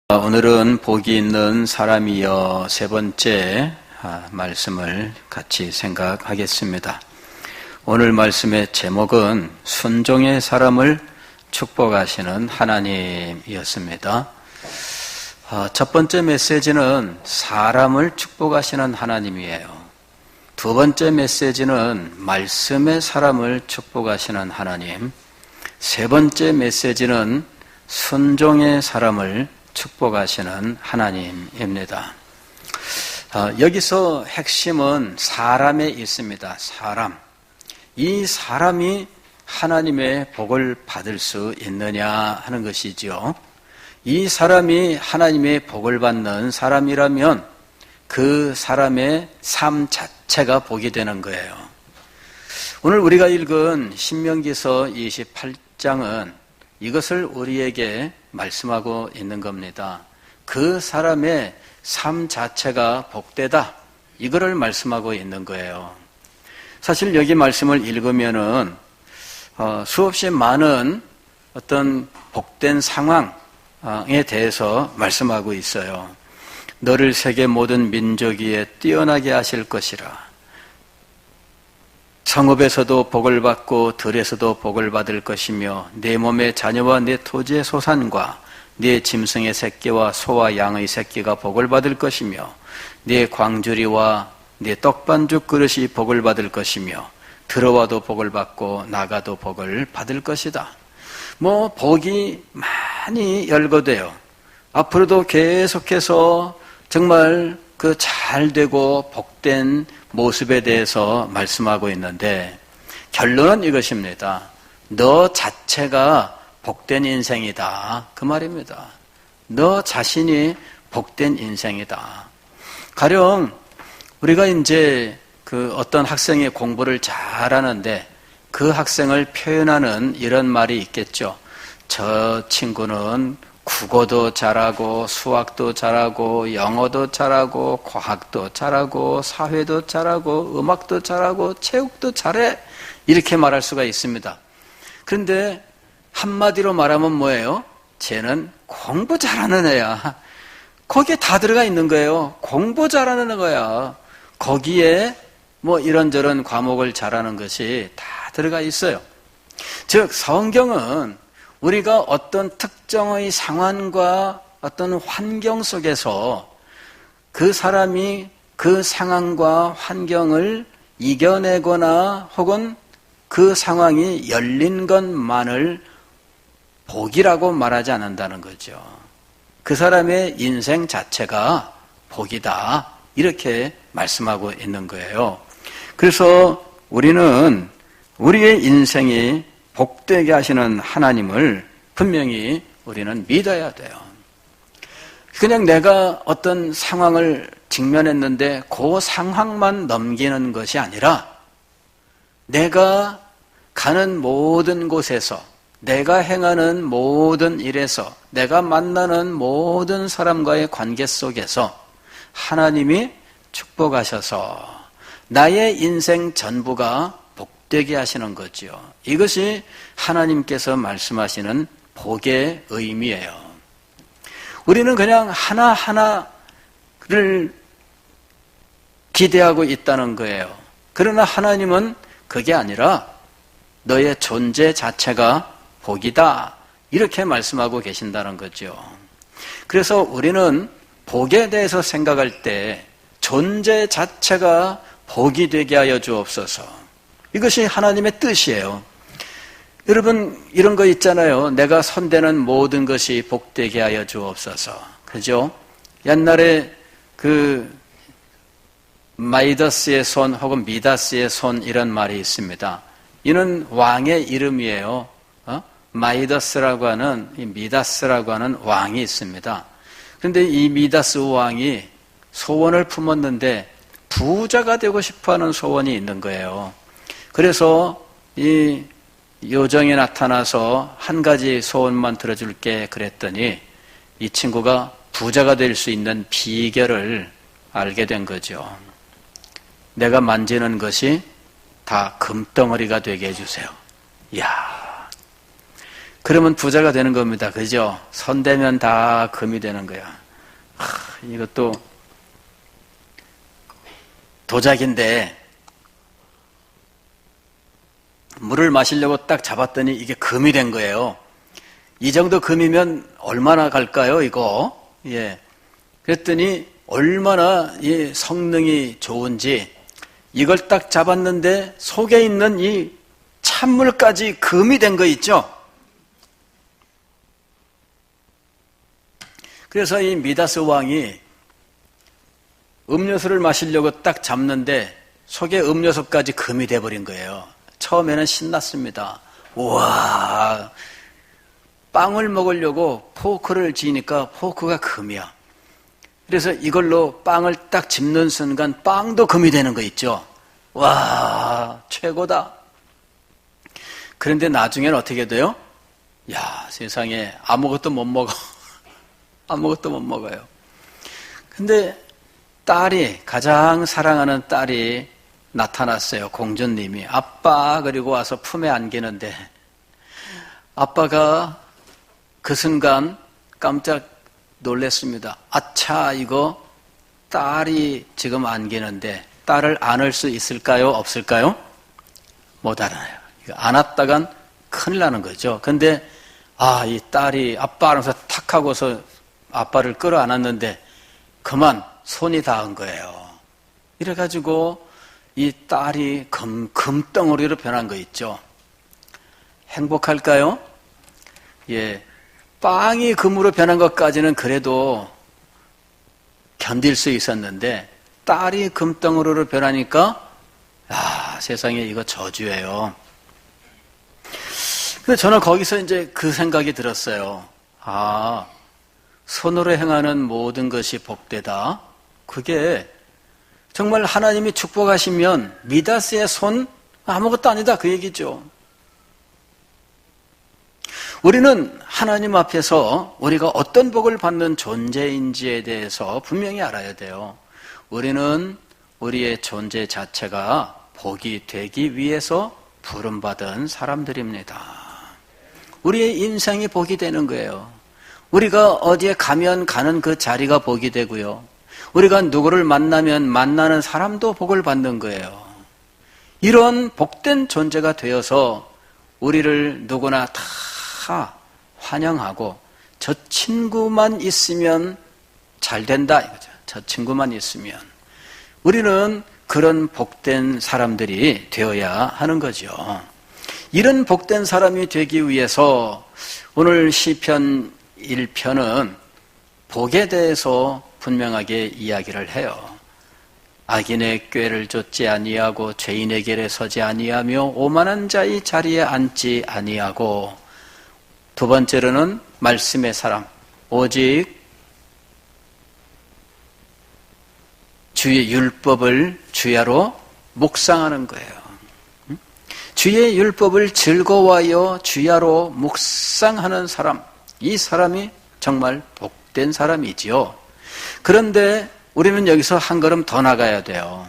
오늘은 복이 있는 사람이여 세 번째 말씀을 같이 생각하겠습니다. 오늘 말씀의 제목은 순종의 사람을 축복하시는 하나님이었습니다. 첫 번째 메시지는 사람을 축복하시는 하나님이에요. 두 번째 메시지는 말씀의 사람을 축복하시는 하나님. 세 번째 메시지는 순종의 사람을 축복하시는 하나님입니다. 여기서 핵심은 사람에 있습니다. 사람. 이 사람이 하나님의 복을 받을 수 있느냐 하는 것이죠. 이 사람이 하나님의 복을 받는 사람이라면 그 사람의 삶 자체가 복이 되는 거예요. 오늘 우리가 읽은 신명기서 28장은 이것을 우리에게 말씀하고 있는 겁니다. 그 사람의 삶 자체가 복되다. 이거를 말씀하고 있는 거예요. 사실 여기 말씀을 읽으면은 수없이 많은 어떤 복된 상황에 대해서 말씀하고 있어요. 너를 세계 모든 민족 위에 뛰어나게 하실 것이라. 성읍에서도 복을 받고 들에서도 복을 받을 것이며 네 몸의 자녀와 네 토지의 소산과 네 짐승의 새끼와 소와 양의 새끼가 복을 받을 것이며 네 광주리와 네 떡반죽 그릇이 복을 받을 것이며 들어와도 복을 받고 나가도 복을 받을 것이다. 복이 많이 열거돼요. 앞으로도 계속해서 정말 그 잘되고 복된 모습에 대해서 말씀하고 있는데 결론은 이것입니다. 너 자체가 복된 인생이다. 그 말입니다. 너 자신이 복된 인생이다. 가령 우리가 이제 그 어떤 학생이 공부를 잘하는데 그 학생을 표현하는 이런 말이 있겠죠. 저 친구는 국어도 잘하고 수학도 잘하고 영어도 잘하고 과학도 잘하고 사회도 잘하고 음악도 잘하고 체육도 잘해. 이렇게 말할 수가 있습니다. 그런데 한마디로 말하면 뭐예요? 쟤는 공부 잘하는 애야. 거기에 다 들어가 있는 거예요. 공부 잘하는 거야. 거기에 이런저런 과목을 잘하는 것이 다 들어가 있어요. 즉 성경은 우리가 어떤 특정의 상황과 어떤 환경 속에서 그 사람이 그 상황과 환경을 이겨내거나 혹은 그 상황이 열린 것만을 복이라고 말하지 않는다는 거죠. 그 사람의 인생 자체가 복이다. 이렇게 말씀하고 있는 거예요. 그래서 우리는 우리의 인생이 복되게 하시는 하나님을 분명히 우리는 믿어야 돼요. 그냥 내가 어떤 상황을 직면했는데 그 상황만 넘기는 것이 아니라 내가 가는 모든 곳에서 내가 행하는 모든 일에서 내가 만나는 모든 사람과의 관계 속에서 하나님이 축복하셔서 나의 인생 전부가 복되게 하시는 거죠. 이것이 하나님께서 말씀하시는 복의 의미예요. 우리는 그냥 하나하나를 기대하고 있다는 거예요. 그러나 하나님은 그게 아니라 너의 존재 자체가 복이다. 이렇게 말씀하고 계신다는 거죠. 그래서 우리는 복에 대해서 생각할 때 존재 자체가 복이 되게 하여 주옵소서. 이것이 하나님의 뜻이에요. 여러분 이런 거 있잖아요. 내가 손대는 모든 것이 복되게 하여 주옵소서. 그죠? 옛날에 그 마이더스의 손 혹은 미다스의 손 이런 말이 있습니다. 이는 왕의 이름이에요. 마이더스라고 하는 미다스라고 하는 왕이 있습니다. 그런데 이 미다스 왕이 소원을 품었는데 부자가 되고 싶어하는 소원이 있는 거예요. 그래서 이 요정이 나타나서 한 가지 소원만 들어줄게 그랬더니 이 친구가 부자가 될 수 있는 비결을 알게 된 거죠. 내가 만지는 것이 다 금덩어리가 되게 해주세요. 이야, 그러면 부자가 되는 겁니다. 그죠? 손 대면 다 금이 되는 거야. 이것도 도자기인데 물을 마시려고 딱 잡았더니 이게 금이 된 거예요. 이 정도 금이면 얼마나 갈까요, 이거? 예. 그랬더니 얼마나 이 성능이 좋은지 이걸 딱 잡았는데 속에 있는 이 찬물까지 금이 된 거 있죠? 그래서 이 미다스 왕이 음료수를 마시려고 딱 잡는데 속에 음료수까지 금이 돼버린 거예요. 처음에는 신났습니다. 우와, 빵을 먹으려고 포크를 쥐니까 포크가 금이야. 그래서 이걸로 빵을 딱 집는 순간 빵도 금이 되는 거 있죠. 와, 최고다. 그런데 나중에는 어떻게 돼요? 야, 세상에 아무것도 못 먹어. 아무것도 못 먹어요. 근데 딸이, 가장 사랑하는 딸이 나타났어요. 공주님이. 아빠, 그리고 와서 품에 안기는데 아빠가 그 순간 깜짝 놀랐습니다. 아차, 이거 딸이 지금 안기는데 딸을 안을 수 있을까요? 없을까요? 못 안아요. 안았다간 큰일 나는 거죠. 근데 이 딸이 아빠 하면서 탁 하고서 아빠를 끌어안았는데 그만 손이 닿은 거예요. 이래가지고 이 딸이 금덩어리로 변한 거 있죠. 행복할까요? 예. 빵이 금으로 변한 것까지는 그래도 견딜 수 있었는데 딸이 금덩어리로 변하니까 세상에 이거 저주예요. 근데 저는 거기서 이제 그 생각이 들었어요. 손으로 행하는 모든 것이 복되다. 그게 정말 하나님이 축복하시면 미다스의 손 아무것도 아니다 그 얘기죠. 우리는 하나님 앞에서 우리가 어떤 복을 받는 존재인지에 대해서 분명히 알아야 돼요. 우리는 우리의 존재 자체가 복이 되기 위해서 부름받은 사람들입니다. 우리의 인생이 복이 되는 거예요. 우리가 어디에 가면 가는 그 자리가 복이 되고요. 우리가 누구를 만나면 만나는 사람도 복을 받는 거예요. 이런 복된 존재가 되어서 우리를 누구나 다 환영하고 저 친구만 있으면 잘 된다 이거죠. 저 친구만 있으면 우리는 그런 복된 사람들이 되어야 하는 거죠. 이런 복된 사람이 되기 위해서 오늘 시편 1편은 복에 대해서 분명하게 이야기를 해요. 악인의 꾀를 좇지 아니하고 죄인의 길에 서지 아니하며 오만한 자의 자리에 앉지 아니하고, 두 번째로는 말씀의 사람, 오직 주의 율법을 주야로 묵상하는 거예요. 주의 율법을 즐거워하여 주야로 묵상하는 사람, 이 사람이 정말 복된 사람이지요. 그런데 우리는 여기서 한 걸음 더 나가야 돼요.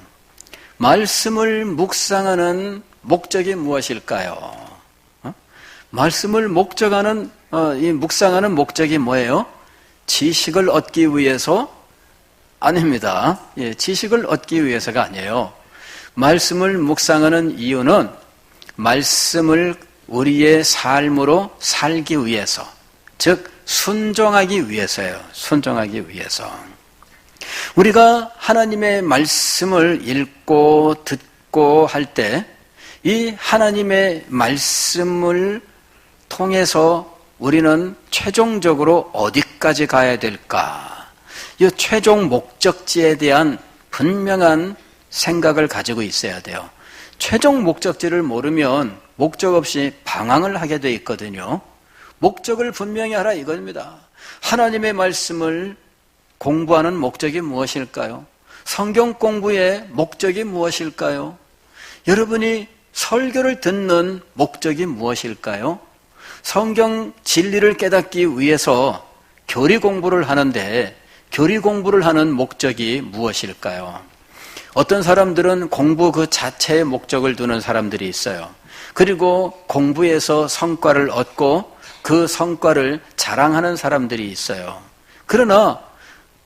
말씀을 묵상하는 목적이 무엇일까요? 말씀을 묵상하는 목적이 뭐예요? 지식을 얻기 위해서? 아닙니다. 지식을 얻기 위해서가 아니에요. 말씀을 묵상하는 이유는 말씀을 우리의 삶으로 살기 위해서, 즉 순종하기 위해서예요. 순종하기 위해서. 우리가 하나님의 말씀을 읽고 듣고 할 때 이 하나님의 말씀을 통해서 우리는 최종적으로 어디까지 가야 될까? 이 최종 목적지에 대한 분명한 생각을 가지고 있어야 돼요. 최종 목적지를 모르면 목적 없이 방황을 하게 돼 있거든요. 목적을 분명히 하라 이겁니다. 하나님의 말씀을 공부하는 목적이 무엇일까요? 성경 공부의 목적이 무엇일까요? 여러분이 설교를 듣는 목적이 무엇일까요? 성경 진리를 깨닫기 위해서 교리 공부를 하는데 교리 공부를 하는 목적이 무엇일까요? 어떤 사람들은 공부 그 자체에 목적을 두는 사람들이 있어요. 그리고 공부에서 성과를 얻고 그 성과를 자랑하는 사람들이 있어요. 그러나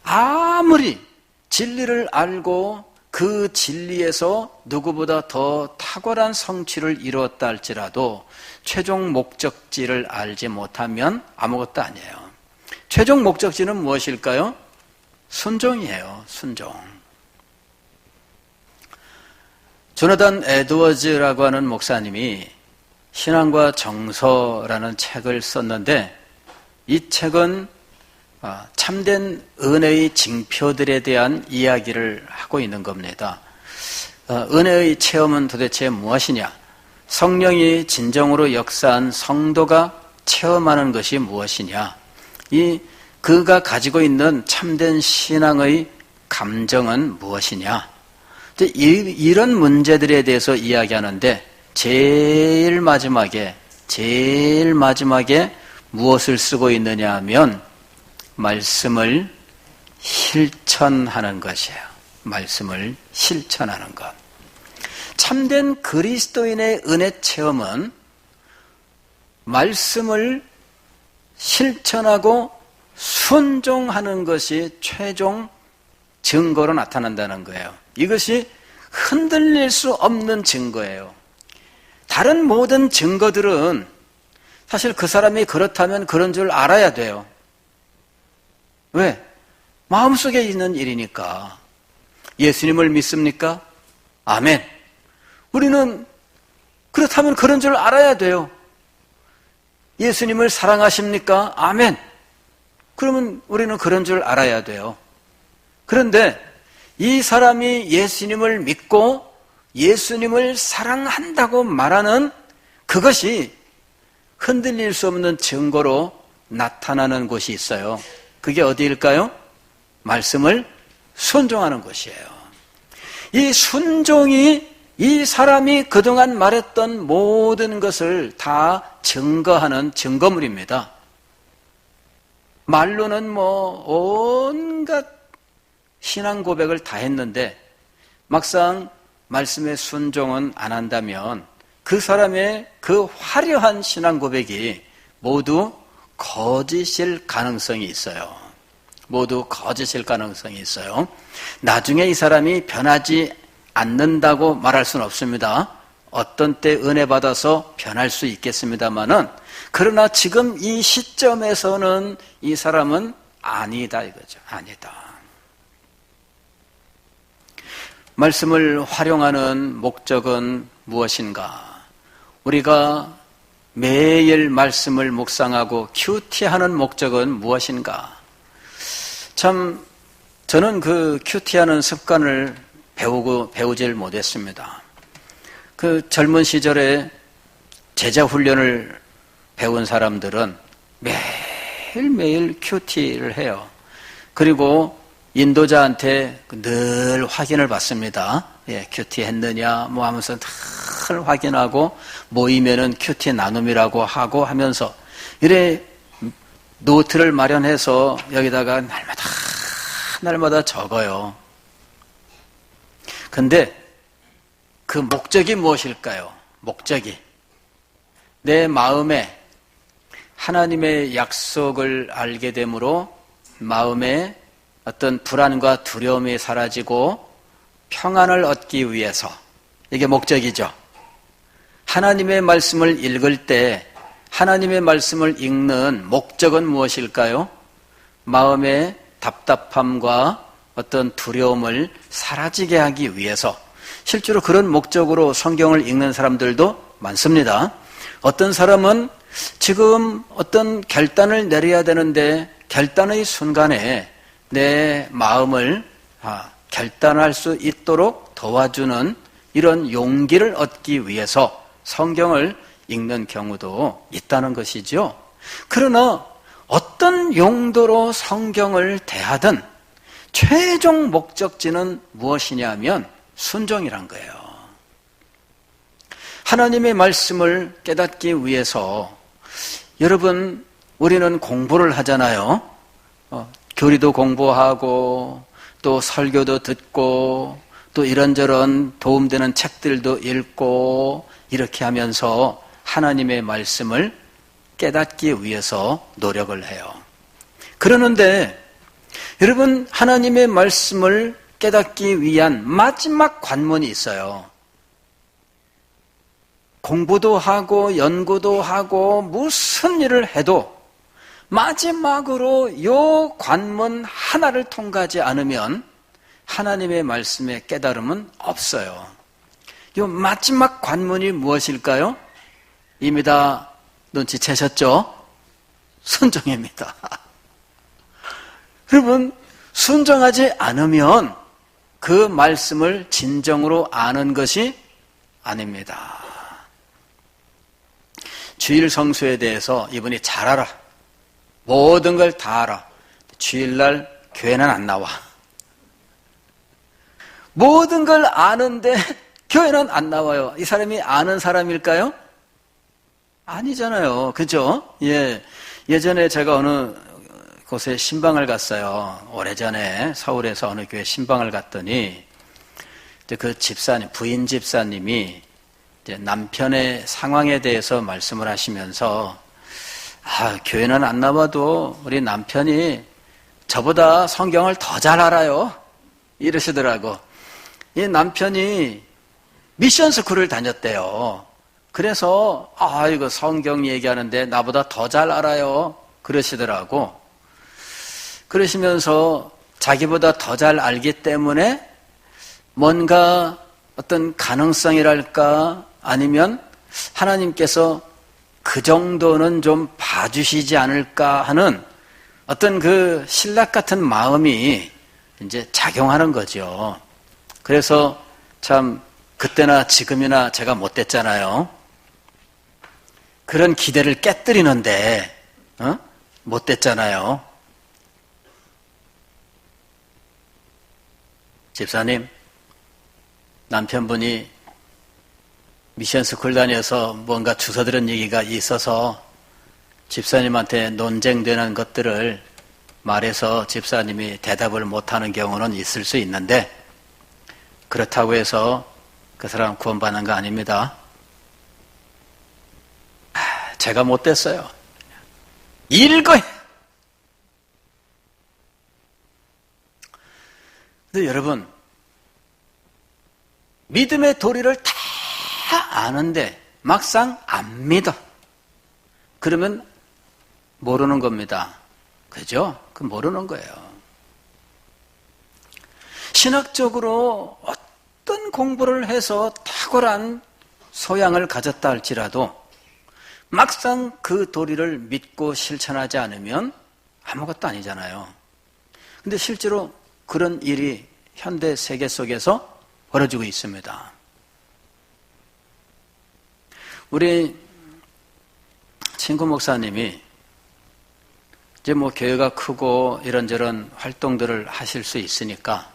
아무리 진리를 알고 그 진리에서 누구보다 더 탁월한 성취를 이루었다 할지라도 최종 목적지를 알지 못하면 아무것도 아니에요. 최종 목적지는 무엇일까요? 순종이에요. 순종. 조나단 에드워즈라고 하는 목사님이 신앙과 정서라는 책을 썼는데 이 책은 참된 은혜의 징표들에 대한 이야기를 하고 있는 겁니다. 은혜의 체험은 도대체 무엇이냐? 성령이 진정으로 역사한 성도가 체험하는 것이 무엇이냐? 그가 가지고 있는 참된 신앙의 감정은 무엇이냐? 이런 문제들에 대해서 이야기하는데 제일 마지막에 무엇을 쓰고 있느냐 하면 말씀을 실천하는 것이에요. 말씀을 실천하는 것. 참된 그리스도인의 은혜 체험은 말씀을 실천하고 순종하는 것이 최종 증거로 나타난다는 거예요. 이것이 흔들릴 수 없는 증거예요. 다른 모든 증거들은 사실 그 사람이 그렇다면 그런 줄 알아야 돼요. 왜? 마음속에 있는 일이니까. 예수님을 믿습니까? 아멘. 우리는 그렇다면 그런 줄 알아야 돼요. 예수님을 사랑하십니까? 아멘. 그러면 우리는 그런 줄 알아야 돼요. 그런데 이 사람이 예수님을 믿고 예수님을 사랑한다고 말하는 그것이 흔들릴 수 없는 증거로 나타나는 곳이 있어요. 그게 어디일까요? 말씀을 순종하는 것이에요. 이 순종이 이 사람이 그동안 말했던 모든 것을 다 증거하는 증거물입니다. 말로는 온갖 신앙 고백을 다 했는데 막상 말씀의 순종은 안 한다면 그 사람의 그 화려한 신앙 고백이 모두 거짓일 가능성이 있어요. 모두 거짓일 가능성이 있어요. 나중에 이 사람이 변하지 않는다고 말할 수는 없습니다. 어떤 때 은혜 받아서 변할 수 있겠습니다만은 그러나 지금 이 시점에서는 이 사람은 아니다 이거죠. 아니다. 말씀을 활용하는 목적은 무엇인가? 우리가 매일 말씀을 묵상하고 큐티하는 목적은 무엇인가? 참 저는 그 큐티하는 습관을 배우질 못했습니다. 그 젊은 시절에 제자 훈련을 배운 사람들은 매일매일 큐티를 해요. 그리고 인도자한테 늘 확인을 받습니다. 예, 큐티 했느냐 뭐 하면서 늘 확인하고 모이면은 큐티 나눔이라고 하고 하면서 이래 노트를 마련해서 여기다가 날마다 적어요. 근데 그 목적이 무엇일까요? 목적이 내 마음에 하나님의 약속을 알게 되므로 마음에 어떤 불안과 두려움이 사라지고 평안을 얻기 위해서 이게 목적이죠. 하나님의 말씀을 읽을 때 하나님의 말씀을 읽는 목적은 무엇일까요? 마음의 답답함과 어떤 두려움을 사라지게 하기 위해서 실제로 그런 목적으로 성경을 읽는 사람들도 많습니다. 어떤 사람은 지금 어떤 결단을 내려야 되는데 결단의 순간에 내 마음을 결단할 수 있도록 도와주는 이런 용기를 얻기 위해서 성경을 읽는 경우도 있다는 것이죠. 그러나 어떤 용도로 성경을 대하든 최종 목적지는 무엇이냐면 순종이란 거예요. 하나님의 말씀을 깨닫기 위해서 여러분 우리는 공부를 하잖아요. 교리도 공부하고 또 설교도 듣고 또 이런저런 도움되는 책들도 읽고 이렇게 하면서 하나님의 말씀을 깨닫기 위해서 노력을 해요. 그러는데 여러분, 하나님의 말씀을 깨닫기 위한 마지막 관문이 있어요. 공부도 하고 연구도 하고 무슨 일을 해도 마지막으로 이 관문 하나를 통과하지 않으면 하나님의 말씀의 깨달음은 없어요. 이 마지막 관문이 무엇일까요? 이미 다 눈치채셨죠? 순종입니다. 여러분, 순종하지 않으면 그 말씀을 진정으로 아는 것이 아닙니다. 주일 성수에 대해서 이분이 잘 알아. 모든 걸 다 알아. 주일날 교회는 안 나와. 모든 걸 아는데 교회는 안 나와요. 이 사람이 아는 사람일까요? 아니잖아요. 그죠? 예. 예전에 제가 어느 곳에 신방을 갔어요. 오래전에 서울에서 어느 교회 신방을 갔더니 그 집사님, 부인 집사님이 이제 남편의 상황에 대해서 말씀을 하시면서 교회는 안 나와도 우리 남편이 저보다 성경을 더 잘 알아요. 이러시더라고. 이 남편이 미션 스쿨을 다녔대요. 그래서 이거 성경 얘기하는데 나보다 더 잘 알아요. 그러시더라고. 그러시면서 자기보다 더 잘 알기 때문에 뭔가 어떤 가능성이랄까 아니면 하나님께서 그 정도는 좀 봐주시지 않을까 하는 어떤 그 신락 같은 마음이 이제 작용하는 거죠. 그래서 참 그때나 지금이나 제가 못됐잖아요. 그런 기대를 깨뜨리는데 못됐잖아요. 집사님, 남편분이 미션스쿨 다녀서 뭔가 주워 들은 얘기가 있어서 집사님한테 논쟁되는 것들을 말해서 집사님이 대답을 못하는 경우는 있을 수 있는데 그렇다고 해서 그 사람 구원받는 거 아닙니다. 제가 못됐어요. 읽어요. 근데 여러분, 믿음의 도리를 다 아는데 막상 안 믿어. 그러면 모르는 겁니다. 그죠? 그 모르는 거예요. 신학적으로 어떤 공부를 해서 탁월한 소양을 가졌다 할지라도 막상 그 도리를 믿고 실천하지 않으면 아무것도 아니잖아요. 근데 실제로 그런 일이 현대 세계 속에서 벌어지고 있습니다. 우리 친구 목사님이 이제 뭐 교회가 크고 이런저런 활동들을 하실 수 있으니까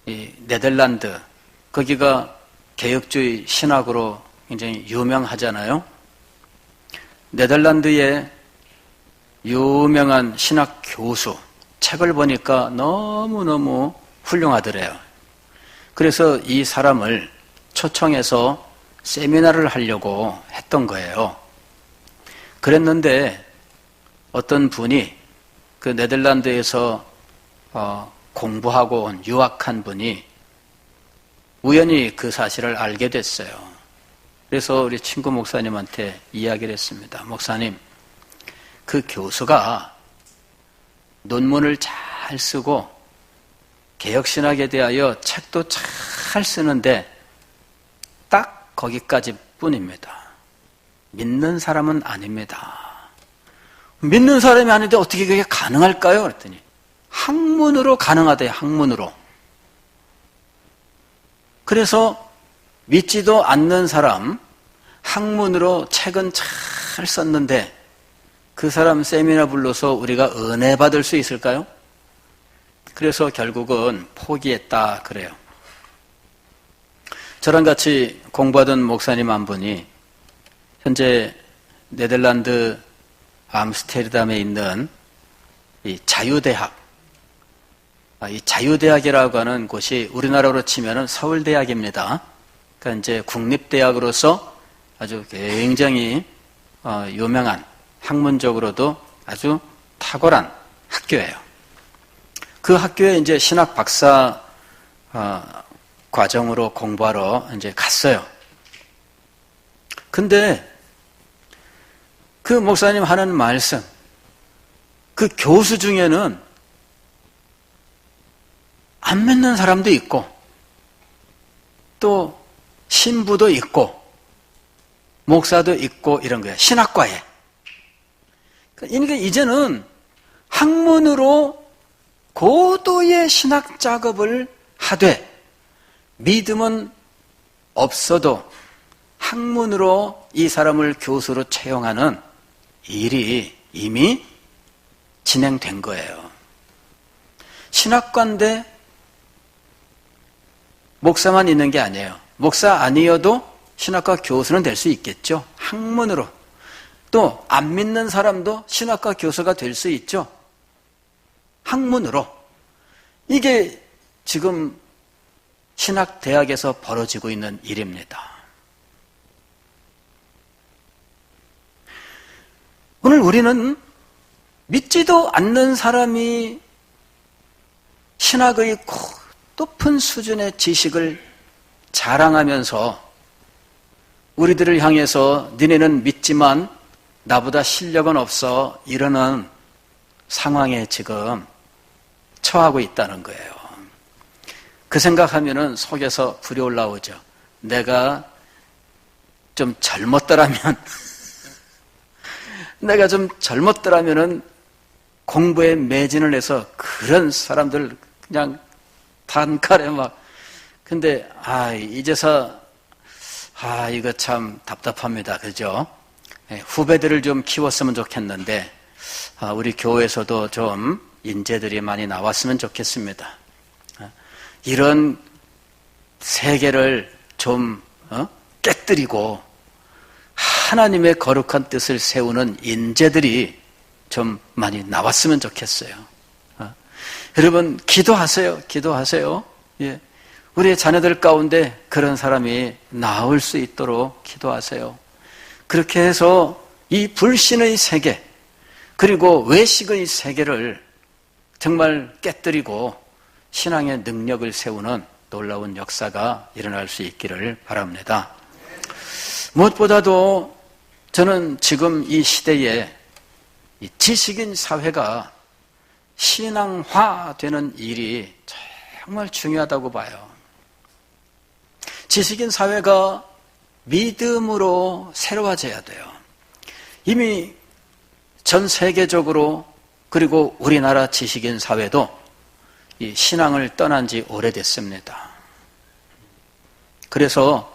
이 네덜란드 거기가 개혁주의 신학으로 굉장히 유명하잖아요. 네덜란드의 유명한 신학 교수 책을 보니까 너무너무 훌륭하더래요. 그래서 이 사람을 초청해서 세미나를 하려고 했던 거예요. 그랬는데 어떤 분이 그 네덜란드에서 공부하고 온 유학한 분이 우연히 그 사실을 알게 됐어요. 그래서 우리 친구 목사님한테 이야기를 했습니다. 목사님, 그 교수가 논문을 잘 쓰고 개혁신학에 대하여 책도 잘 쓰는데 딱 거기까지 뿐입니다. 믿는 사람은 아닙니다. 믿는 사람이 아닌데 어떻게 그게 가능할까요? 그랬더니 학문으로 가능하대요. 학문으로. 그래서 믿지도 않는 사람 학문으로 책은 잘 썼는데 그 사람 세미나 불러서 우리가 은혜 받을 수 있을까요? 그래서 결국은 포기했다 그래요. 저랑 같이 공부하던 목사님 한 분이 현재 네덜란드 암스테르담에 있는 이 자유대학, 이 자유대학이라고 하는 곳이 우리나라로 치면은 서울대학입니다. 그러니까 이제 국립대학으로서 아주 굉장히 유명한, 학문적으로도 아주 탁월한 학교예요. 그 학교에 이제 신학 박사 과정으로 공부하러 이제 갔어요. 근데 그 목사님 하는 말씀, 그 교수 중에는 안 믿는 사람도 있고, 또 신부도 있고, 목사도 있고 이런 거예요. 신학과에. 그러니까 이제는 학문으로 고도의 신학 작업을 하되 믿음은 없어도 학문으로 이 사람을 교수로 채용하는 일이 이미 진행된 거예요. 신학과인데 목사만 있는 게 아니에요. 목사 아니어도 신학과 교수는 될 수 있겠죠. 학문으로. 또 안 믿는 사람도 신학과 교수가 될 수 있죠. 학문으로. 이게 지금 신학대학에서 벌어지고 있는 일입니다. 오늘 우리는 믿지도 않는 사람이 신학의 높은 수준의 지식을 자랑하면서 우리들을 향해서 니네는 믿지만 나보다 실력은 없어 이러는 상황에 지금 처하고 있다는 거예요. 그 생각하면은 속에서 불이 올라오죠. 내가 좀 젊었더라면 내가 좀 젊었더라면은 공부에 매진을 해서 그런 사람들 그냥 단칼에 막. 근데 이제서 이거 참 답답합니다. 그죠? 후배들을 좀 키웠으면 좋겠는데 우리 교회에서도 좀 인재들이 많이 나왔으면 좋겠습니다. 이런 세계를 좀 깨뜨리고 하나님의 거룩한 뜻을 세우는 인재들이 좀 많이 나왔으면 좋겠어요. 여러분 기도하세요. 기도하세요. 예. 우리의 자녀들 가운데 그런 사람이 나올 수 있도록 기도하세요. 그렇게 해서 이 불신의 세계 그리고 외식의 세계를 정말 깨뜨리고 신앙의 능력을 세우는 놀라운 역사가 일어날 수 있기를 바랍니다. 무엇보다도 저는 지금 이 시대에 이 지식인 사회가 신앙화되는 일이 정말 중요하다고 봐요. 지식인 사회가 믿음으로 새로워져야 돼요. 이미 전 세계적으로 그리고 우리나라 지식인 사회도 이 신앙을 떠난 지 오래됐습니다. 그래서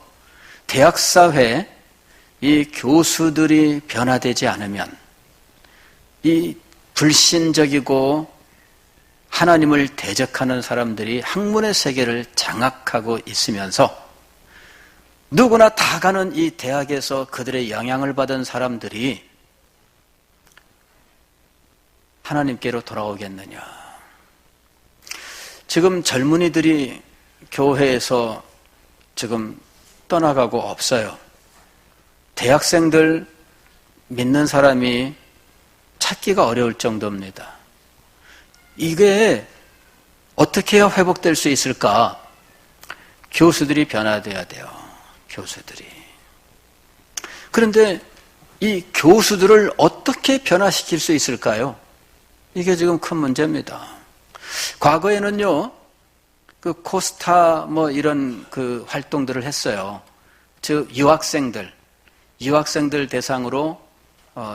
대학사회 이 교수들이 변화되지 않으면 이 불신적이고 하나님을 대적하는 사람들이 학문의 세계를 장악하고 있으면서 누구나 다 가는 이 대학에서 그들의 영향을 받은 사람들이 하나님께로 돌아오겠느냐. 지금 젊은이들이 교회에서 지금 떠나가고 없어요. 대학생들 믿는 사람이 찾기가 어려울 정도입니다. 이게 어떻게 해야 회복될 수 있을까? 교수들이 변화돼야 돼요. 교수들이. 그런데 이 교수들을 어떻게 변화시킬 수 있을까요? 이게 지금 큰 문제입니다. 과거에는요, 그 코스타 이런 그 활동들을 했어요. 즉 유학생들 대상으로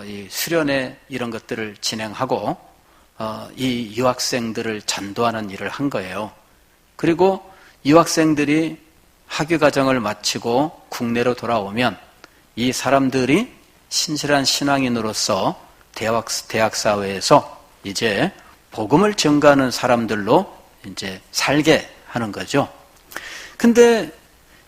이 수련회 이런 것들을 진행하고 이 유학생들을 전도하는 일을 한 거예요. 그리고 유학생들이 학위 과정을 마치고 국내로 돌아오면 이 사람들이 신실한 신앙인으로서 대학 사회에서 이제 복음을 전가하는 사람들로 이제 살게 하는 거죠. 근데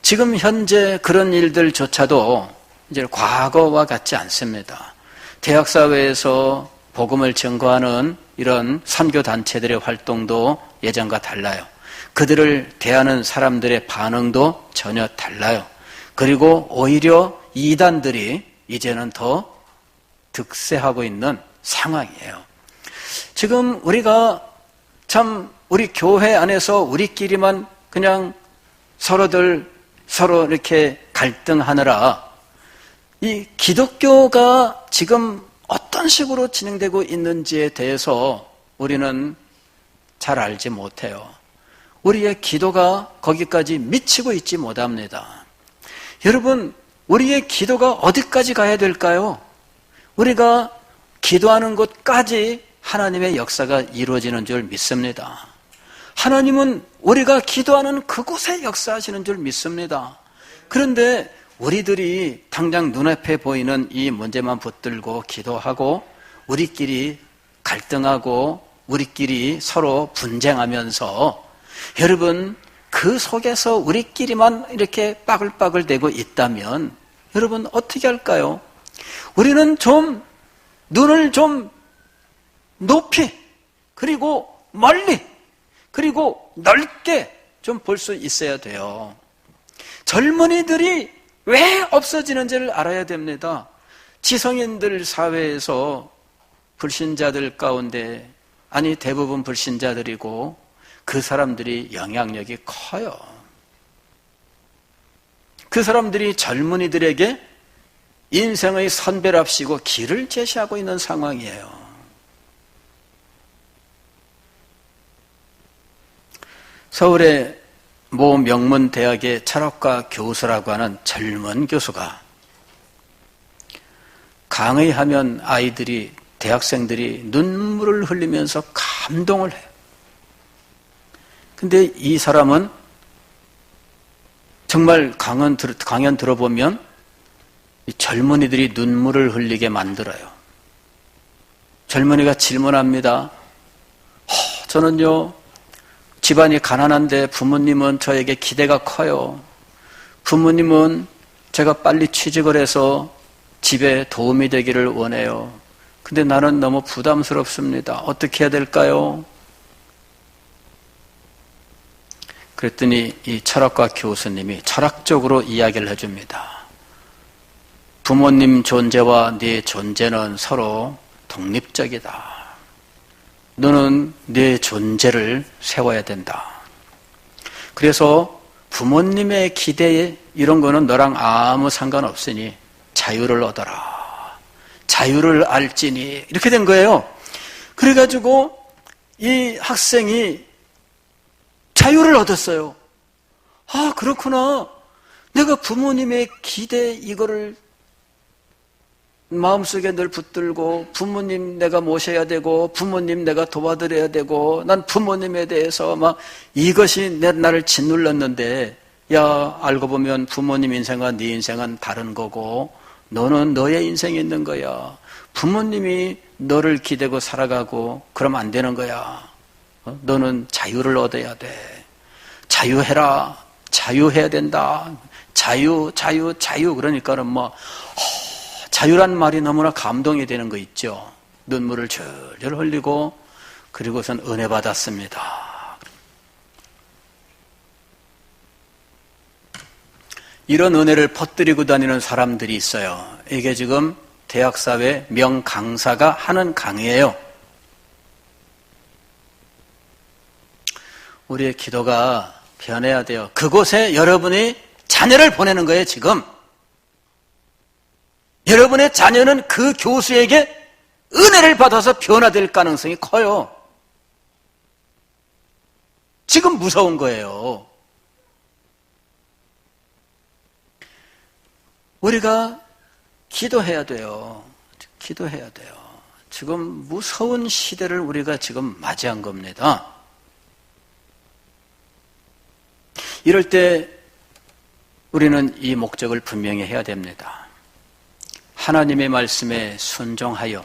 지금 현재 그런 일들조차도 이제 과거와 같지 않습니다. 대학 사회에서 복음을 증거하는 이런 선교단체들의 활동도 예전과 달라요. 그들을 대하는 사람들의 반응도 전혀 달라요. 그리고 오히려 이단들이 이제는 더 득세하고 있는 상황이에요. 지금 우리가 참 우리 교회 안에서 우리끼리만 그냥 서로 이렇게 갈등하느라 이 기독교가 지금 어떤 식으로 진행되고 있는지에 대해서 우리는 잘 알지 못해요. 우리의 기도가 거기까지 미치고 있지 못합니다. 여러분, 우리의 기도가 어디까지 가야 될까요? 우리가 기도하는 곳까지 하나님의 역사가 이루어지는 줄 믿습니다. 하나님은 우리가 기도하는 그곳에 역사하시는 줄 믿습니다. 그런데 우리들이 당장 눈앞에 보이는 이 문제만 붙들고 기도하고 우리끼리 갈등하고 우리끼리 서로 분쟁하면서 여러분 그 속에서 우리끼리만 이렇게 빠글빠글 대고 있다면 여러분 어떻게 할까요? 우리는 좀 눈을 좀 높이 그리고 멀리 그리고 넓게 좀 볼 수 있어야 돼요. 젊은이들이 왜 없어지는지를 알아야 됩니다. 지성인들 사회에서 불신자들 가운데 아니 대부분 불신자들이고 그 사람들이 영향력이 커요. 그 사람들이 젊은이들에게 인생의 선배랍시고 길을 제시하고 있는 상황이에요. 서울의 모 명문 대학의 철학과 교수라고 하는 젊은 교수가 강의하면 아이들이 대학생들이 눈물을 흘리면서 감동을 해요. 근데 이 사람은 정말 강연 들어보면 이 젊은이들이 눈물을 흘리게 만들어요. 젊은이가 질문합니다. 저는요 집안이 가난한데 부모님은 저에게 기대가 커요. 부모님은 제가 빨리 취직을 해서 집에 도움이 되기를 원해요. 근데 나는 너무 부담스럽습니다. 어떻게 해야 될까요? 그랬더니 이 철학과 교수님이 철학적으로 이야기를 해줍니다. 부모님 존재와 네 존재는 서로 독립적이다. 너는 네 존재를 세워야 된다. 그래서 부모님의 기대에 이런 거는 너랑 아무 상관없으니 자유를 얻어라. 자유를 알지니 이렇게 된 거예요. 그래가지고 이 학생이 자유를 얻었어요. 아 그렇구나. 내가 부모님의 기대 이거를 마음속에 늘 붙들고 부모님 내가 모셔야 되고 부모님 내가 도와드려야 되고 난 부모님에 대해서 막 이것이 나를 짓눌렀는데 야 알고 보면 부모님 인생과 네 인생은 다른 거고 너는 너의 인생이 있는 거야. 부모님이 너를 기대고 살아가고 그러면 안 되는 거야. 너는 자유를 얻어야 돼. 자유해라. 자유해야 된다. 자유 그러니까는 뭐 자유란 말이 너무나 감동이 되는 거 있죠. 눈물을 절절 흘리고 그리고선 은혜 받았습니다. 이런 은혜를 퍼뜨리고 다니는 사람들이 있어요. 이게 지금 대학사회 명강사가 하는 강의예요. 우리의 기도가 변해야 돼요. 그곳에 여러분이 자녀를 보내는 거예요, 지금. 여러분의 자녀는 그 교수에게 은혜를 받아서 변화될 가능성이 커요. 지금 무서운 거예요. 우리가 기도해야 돼요. 기도해야 돼요. 지금 무서운 시대를 우리가 지금 맞이한 겁니다. 이럴 때 우리는 이 목적을 분명히 해야 됩니다. 하나님의 말씀에 순종하여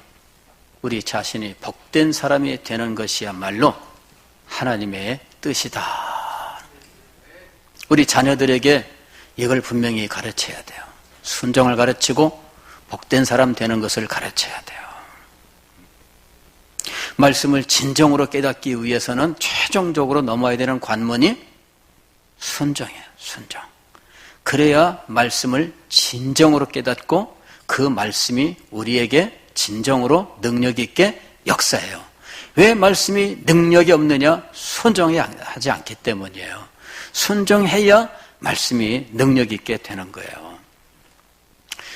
우리 자신이 복된 사람이 되는 것이야말로 하나님의 뜻이다. 우리 자녀들에게 이걸 분명히 가르쳐야 돼요. 순종을 가르치고 복된 사람 되는 것을 가르쳐야 돼요. 말씀을 진정으로 깨닫기 위해서는 최종적으로 넘어야 되는 관문이 순종이에요. 순종. 그래야 말씀을 진정으로 깨닫고 그 말씀이 우리에게 진정으로 능력 있게 역사해요. 왜 말씀이 능력이 없느냐? 순종하지 않기 때문이에요. 순종해야 말씀이 능력 있게 되는 거예요.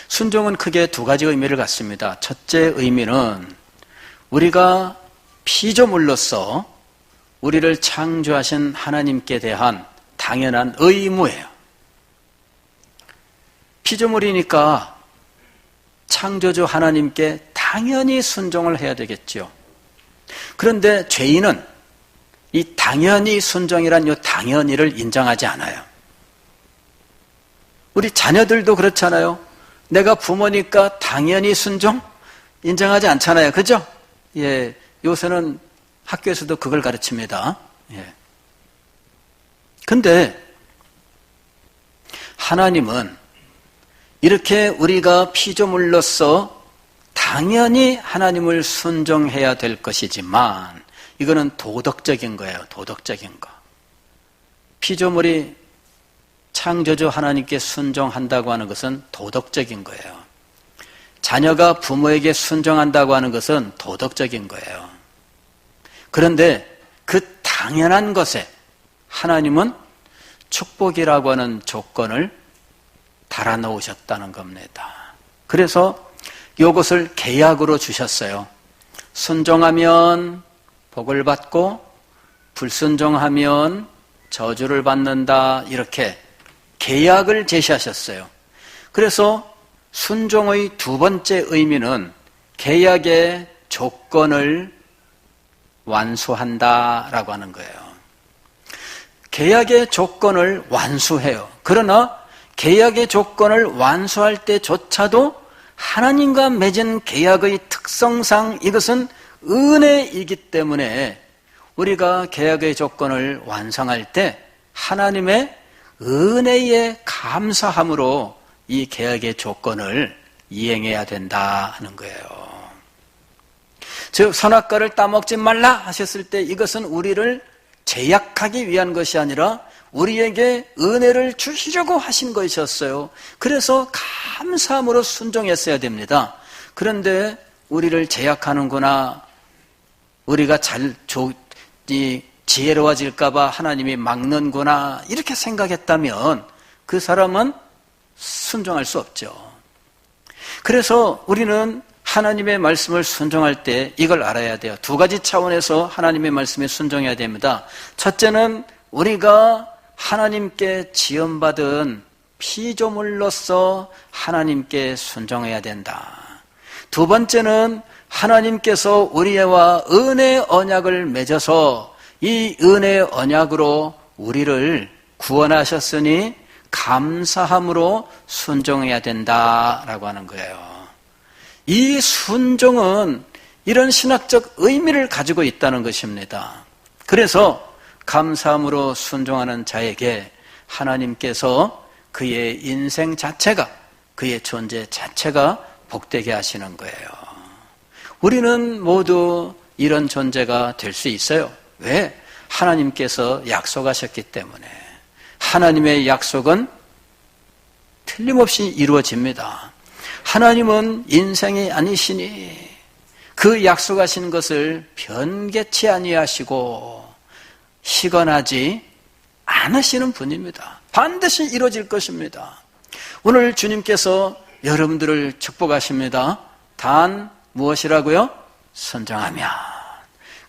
순종은 크게 두 가지 의미를 갖습니다. 첫째 의미는 우리가 피조물로서 우리를 창조하신 하나님께 대한 당연한 의무예요. 피조물이니까 창조주 하나님께 당연히 순종을 해야 되겠죠. 그런데 죄인은 이 당연히 순종이란 이 당연히를 인정하지 않아요. 우리 자녀들도 그렇잖아요. 내가 부모니까 당연히 순종? 인정하지 않잖아요. 그죠? 예. 요새는 학교에서도 그걸 가르칩니다. 예. 근데 하나님은 이렇게 우리가 피조물로서 당연히 하나님을 순종해야 될 것이지만 이거는 도덕적인 거예요. 도덕적인 거. 피조물이 창조주 하나님께 순종한다고 하는 것은 도덕적인 거예요. 자녀가 부모에게 순종한다고 하는 것은 도덕적인 거예요. 그런데 그 당연한 것에 하나님은 축복이라고 하는 조건을 달아놓으셨다는 겁니다. 그래서 이것을 계약으로 주셨어요. 순종하면 복을 받고 불순종하면 저주를 받는다. 이렇게 계약을 제시하셨어요. 그래서 순종의 두 번째 의미는 계약의 조건을 완수한다라고 하는 거예요. 계약의 조건을 완수해요. 그러나 계약의 조건을 완수할 때조차도 하나님과 맺은 계약의 특성상 이것은 은혜이기 때문에 우리가 계약의 조건을 완성할 때 하나님의 은혜에 감사함으로 이 계약의 조건을 이행해야 된다 하는 거예요. 즉 선악과를 따먹지 말라 하셨을 때 이것은 우리를 제약하기 위한 것이 아니라 우리에게 은혜를 주시려고 하신 것이었어요. 그래서 감사함으로 순종했어야 됩니다. 그런데 우리를 제약하는구나, 우리가 지혜로워질까 봐 하나님이 막는구나 이렇게 생각했다면 그 사람은 순종할 수 없죠. 그래서 우리는 하나님의 말씀을 순종할 때 이걸 알아야 돼요. 두 가지 차원에서 하나님의 말씀에 순종해야 됩니다. 첫째는 우리가 하나님께 지음받은 피조물로서 하나님께 순종해야 된다. 두 번째는 하나님께서 우리와 은혜 언약을 맺어서 이 은혜 언약으로 우리를 구원하셨으니 감사함으로 순종해야 된다라고 하는 거예요. 이 순종은 이런 신학적 의미를 가지고 있다는 것입니다. 그래서 감사함으로 순종하는 자에게 하나님께서 그의 인생 자체가, 그의 존재 자체가 복되게 하시는 거예요. 우리는 모두 이런 존재가 될 수 있어요. 왜? 하나님께서 약속하셨기 때문에. 하나님의 약속은 틀림없이 이루어집니다. 하나님은 인생이 아니시니 그 약속하신 것을 변개치 아니하시고 희건하지 않으시는 분입니다. 반드시 이루어질 것입니다. 오늘 주님께서 여러분들을 축복하십니다. 단 무엇이라고요? 순종하면.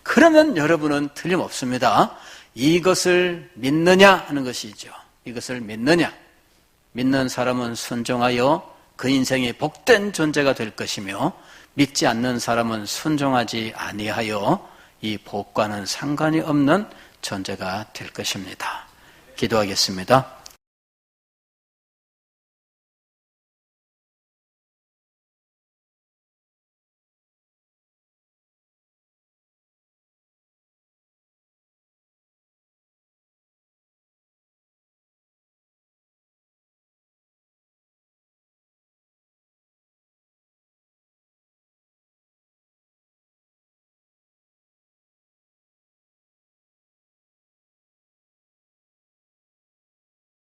그러면 여러분은 틀림없습니다. 이것을 믿느냐 하는 것이죠. 이것을 믿느냐. 믿는 사람은 순종하여 그 인생이 복된 존재가 될 것이며 믿지 않는 사람은 순종하지 아니하여 이 복과는 상관이 없는 존재가 될 것입니다. 기도하겠습니다.